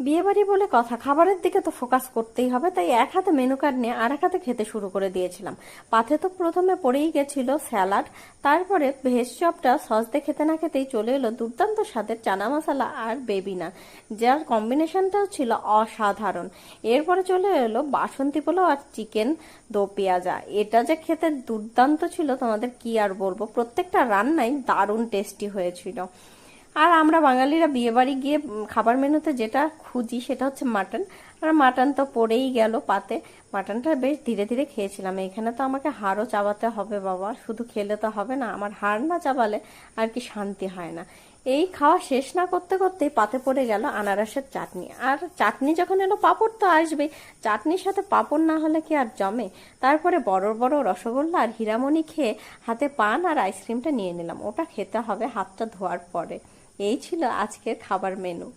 বিয়ে বাড়ি বলে কথা, খাবারের দিকে তো ফোকাস করতেই হবে, তাই এক হাতে মেনু কার্ড নিয়ে আর এক হাতে খেতে শুরু করে দিয়েছিলাম। পাতে তো প্রথমে পড়েই গেছিল স্যালাড, তারপরে ভেজ চপটা সস দিয়ে খেতে না খেতেই চলে এলো দুর্দান্ত স্বাদের চানা মশলা আর বেবি নান, যার কম্বিনেশনটাও ছিল অসাধারণ। এরপরে চলে এলো বাসন্তী পোলাও আর চিকেন দো পেঁয়াজা। এটা যে খেতে দুর্দান্ত ছিল তোমাদের কি আর বলবো, প্রত্যেকটা রান্নাই দারুণ টেস্টি হয়েছিল। আর আমরা বাঙালিরা বিয়ে বাড়ি গিয়ে খাবার মেনুতে যেটা খুঁজি সেটা হচ্ছে মাটন, আর মাটন তো পড়েই গেল পাতে। মাটনটা বেশ ধীরে ধীরে খেয়েছিলাম। এখানে তো আমাকে হাড়ও চাবাতে হবে বাবা, শুধু খেলে তো হবে না, আমার হাড় না চাবালে আর কি শান্তি হয় না। এই খাওয়া শেষ না করতে করতেই পাতে পড়ে গেল আনারসের চাটনি, আর চাটনি যখন এলো পাঁপড় তো আসবেই, চাটনির সাথে পাঁপড় না হলে কি আর জমে। তারপরে বড় বড় রসগোল্লা আর হীরামণি খেয়ে হাতে পান আর আইসক্রিমটা নিয়ে নিলাম, ওটা খেতে হবে হাতটা ধোয়ার পরে। এই ছিল আজকের খাবার মেনু।